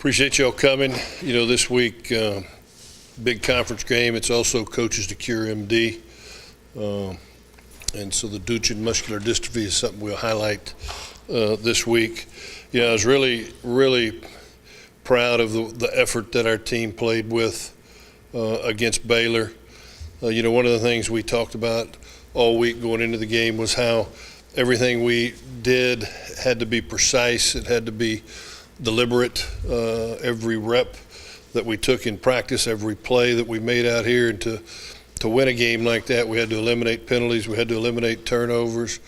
Appreciate y'all coming. You know, this week, big conference game. It's also Coaches to Cure MD. And so the Duchenne muscular dystrophy is something we'll highlight this week. You know, I was really proud of the effort that our team played with against Baylor. You know, one of the things we talked about all week going into the game was how everything we did had to be precise. It had to be deliberate. Every rep that we took in practice, every play that we made out here, and to win a game like that, we had to eliminate penalties. We had to eliminate turnovers.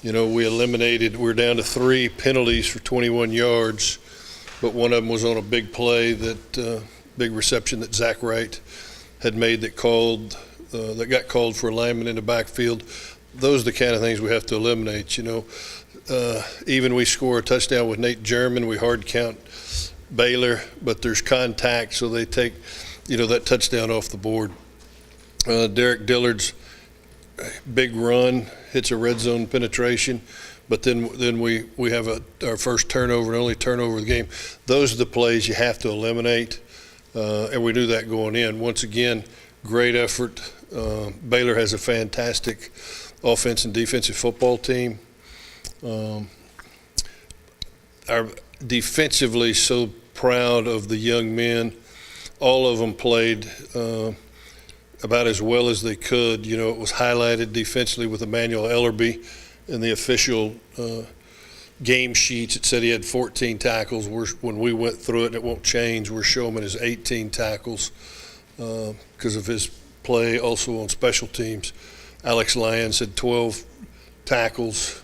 You know, we're down to 3 penalties for 21 yards, but one of them was on a big play, big reception that Zach Wright had made that got called for alignment in the backfield. Those are the kind of things we have to eliminate. You know, even we score a touchdown with Nate German, we hard count Baylor, but there's contact, so they take, you know, that touchdown off the board. Derek Dillard's big run hits a red zone penetration, but then we have our first turnover and only turnover of the game. Those are the plays you have to eliminate, and we knew that going in. Once again, great effort. Baylor has a fantastic offense and defensive football team. Our defensively, so proud of the young men. All of them played about as well as they could. You know, it was highlighted defensively with Emmanuel Ellerby in the official game sheets. It said he had 14 tackles. When we went through it, and it won't change, we're showing him as 18 tackles because of his play also on special teams. Alex Lyons had 12 tackles.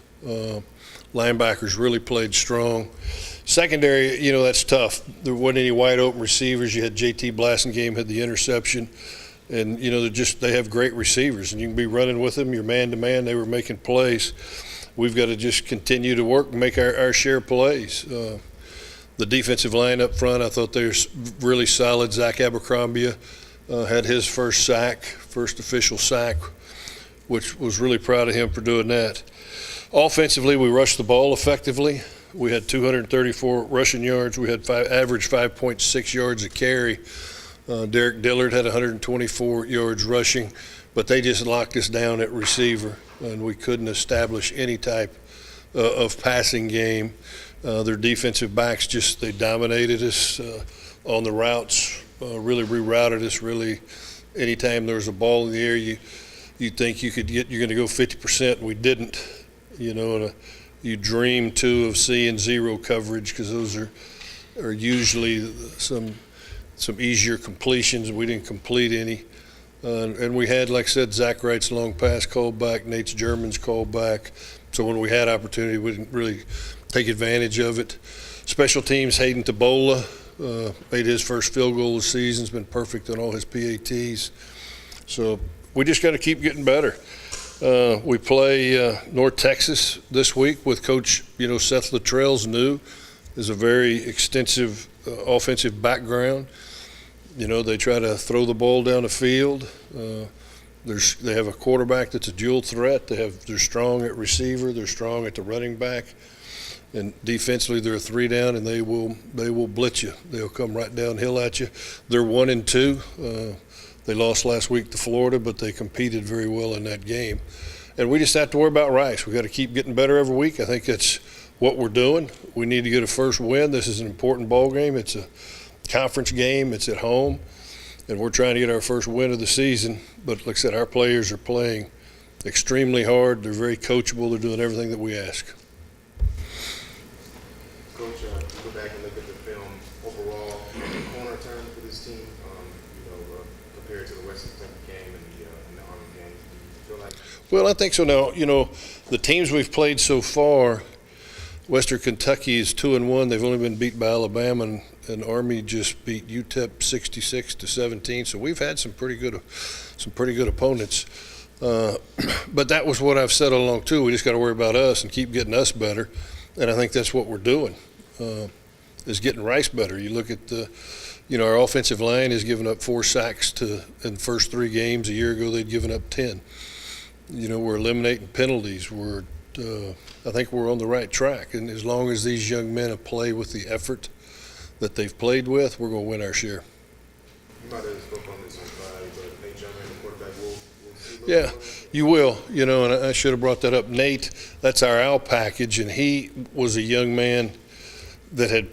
Linebackers really played strong. Secondary, you know, that's tough. There wasn't any wide open receivers. You had JT Blassingame had the interception. And, you know, they have great receivers, and you can be running with them. You're man-to-man. They were making plays. We've got to just continue to work and make our share of plays. The defensive line up front, I thought they were really solid. Zach Abercrombie had his first official sack, which was really proud of him for doing that. Offensively, we rushed the ball effectively. We had 234 rushing yards. We had average 5.6 yards a carry. Derek Dillard had 124 yards rushing, but they just locked us down at receiver, and we couldn't establish any type of passing game. Their defensive backs they dominated us on the routes, really rerouted us. Really, anytime there was a ball in the air, you think you're going to go 50%, and we didn't. You know, and you dream too of seeing zero coverage because those are usually some easier completions. We didn't complete any. And we had, like I said, Zach Wright's long pass called back, Nate's German's called back. So when we had opportunity, we didn't really take advantage of it. Special teams, Hayden Tabola made his first field goal of the season. He's been perfect on all his PATs. So we just got to keep getting better. We play North Texas this week with Coach, you know, Seth Luttrell's new. Is a very extensive offensive background. You know, they try to throw the ball down the field. They have a quarterback that's a dual threat. They're strong at receiver. They're strong at the running back. And defensively, they're a 3 down, and they will blitz you. They'll come right downhill at you. They're 1-2. They lost last week to Florida, but they competed very well in that game. And we just have to worry about Rice. We've got to keep getting better every week. I think that's what we're doing. We need to get a first win. This is an important ball game. It's a conference game. It's at home. And we're trying to get our first win of the season. But like I said, our players are playing extremely hard. They're very coachable. They're doing everything that we ask. Coach, you go back and look at the film overall, corner turn for this team, compared to the Western Kentucky game and the Army game. Do you feel like? Well, I think so now. You know, the teams we've played so far, Western Kentucky is 2-1. They've only been beat by Alabama, and Army just beat UTEP 66-17. So we've had some pretty good opponents. But that was what I've said all along too. We just got to worry about us and keep getting us better, and I think that's what we're doing. Is getting Rice better. You look at our offensive line has given up 4 sacks in the first 3 games. A year ago they'd given up 10. You know, we're eliminating penalties. I think we're on the right track, and as long as these young men play with the effort that they've played with, we're going to win our share. You might have spoke on this on Friday, but Nate Germain, the quarterback, will see those Yeah, players? you will. And I should have brought that up. Nate, that's our Al package, and he was a young man that had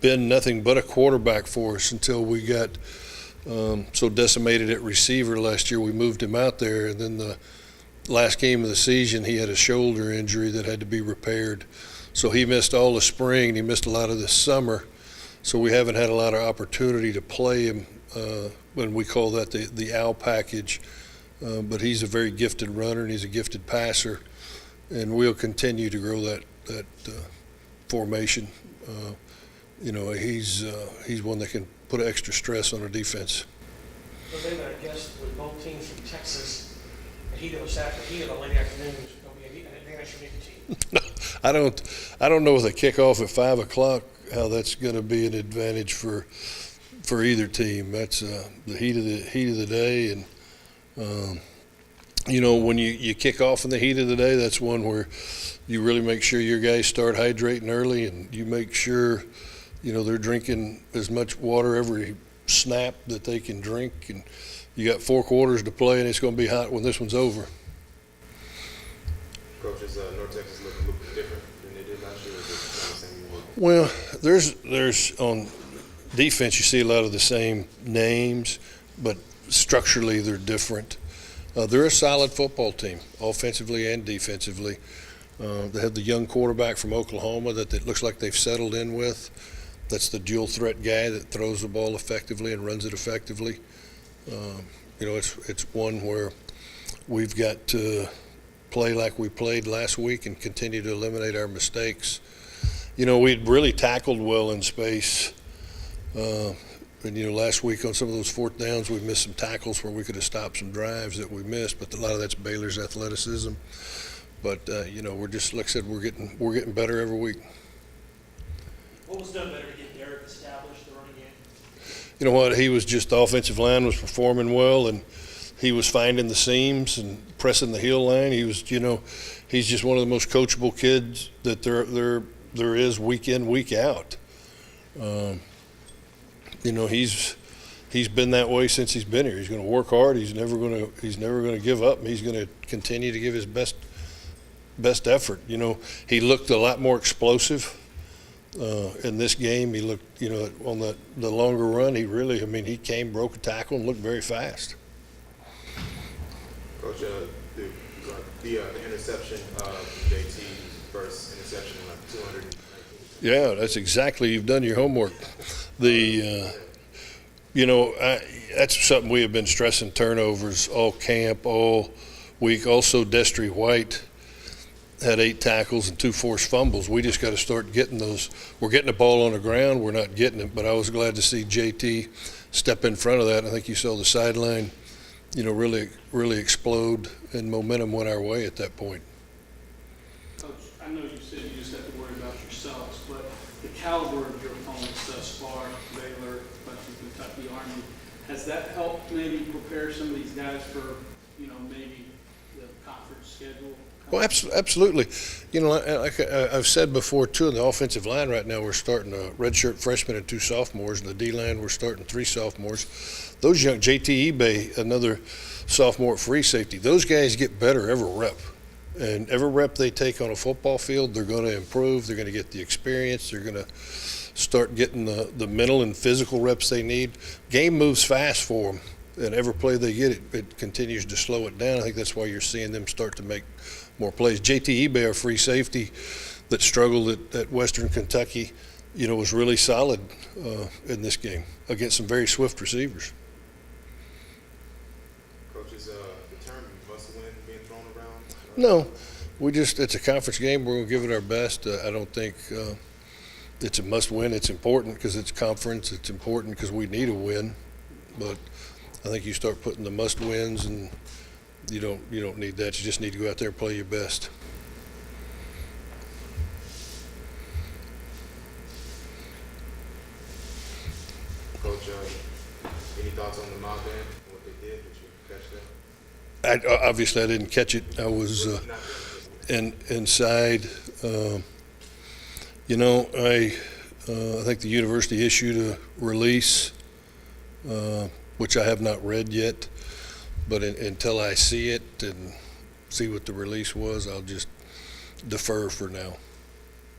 been nothing but a quarterback for us until we got so decimated at receiver last year. We moved him out there, and then the last game of the season, he had a shoulder injury that had to be repaired. So he missed all the spring, and he missed a lot of the summer. So we haven't had a lot of opportunity to play him when we call that the Al package. But he's a very gifted runner, and he's a gifted passer, and we'll continue to grow that formation. He's one that can put extra stress on our defense. So then I guess with both teams from Texas, the heat of a Saturday, heat of a late afternoon is going to be an advantage for neither team. I don't know with a kickoff at 5 o'clock how that's going to be an advantage for either team. That's the heat of the day, and when you kick off in the heat of the day, that's one where you really make sure your guys start hydrating early, and you make sure they're drinking as much water every snap that they can drink, and you got 4 quarters to play, and it's going to be hot when this one's over. Coach, is North Texas looking different than they did last year? Or is it the same you Well, there's on defense you see a lot of the same names, but structurally they're different. They're a solid football team, offensively and defensively. They have the young quarterback from Oklahoma that looks like they've settled in with. That's the dual threat guy that throws the ball effectively and runs it effectively. It's one where we've got to play like we played last week and continue to eliminate our mistakes. We'd really tackled well in space. Last week on some of those fourth downs, we missed some tackles where we could have stopped some drives that we missed, but a lot of that's Baylor's athleticism. But we're just, like I said, we're getting better every week. What was done better to get Derek established the running game? You know what? He was just, the offensive line was performing well, and he was finding the seams and pressing the heel line. He was, he's just one of the most coachable kids that there is week in, week out. He's been that way since he's been here. He's going to work hard. He's never going to give up. He's going to continue to give his best effort. He looked a lot more explosive in this game. He looked, on the longer run, he came, broke a tackle, and looked very fast. Coach, the interception of JT's first interception in like 219. Yeah, that's exactly. You've done your homework. That's something we have been stressing, turnovers all camp, all week. Also, Destry White had 8 tackles and 2 forced fumbles. We just got to start getting those. We're getting the ball on the ground. We're not getting it. But I was glad to see JT step in front of that. I think you saw the sideline, really explode, and momentum went our way at that point. Coach, I know you said you just have to worry about yourselves, but the caliber of your opponents thus far, Baylor, Western Kentucky, Army, has that helped maybe prepare some of these guys for, maybe the conference schedule? Well, absolutely. Like I've said before, too, in the offensive line right now, we're starting a redshirt freshman and 2 sophomores. In the D-line, we're starting 3 sophomores. Those young, JT Ebay, another sophomore at free safety, those guys get better every rep. And every rep they take on a football field, they're going to improve. They're going to get the experience. They're going to start getting the mental and physical reps they need. Game moves fast for them, and every play they get, it continues to slow it down. I think that's why you're seeing them start to make more plays. JT Ebay, our free safety that struggled at Western Kentucky, was really solid in this game against some very swift receivers. Coach, is the term must win being thrown around? No, it's a conference game. We're going to give it our best. I don't think it's a must win. It's important because it's conference. It's important because we need a win. But I think you start putting the must wins, and you don't need that. You just need to go out there and play your best. Coach, any thoughts on the mob band and what they did? Did you catch that? Obviously, I didn't catch it. I was inside. I think the university issued a release, which I have not read yet, but until I see it and see what the release was, I'll just defer for now.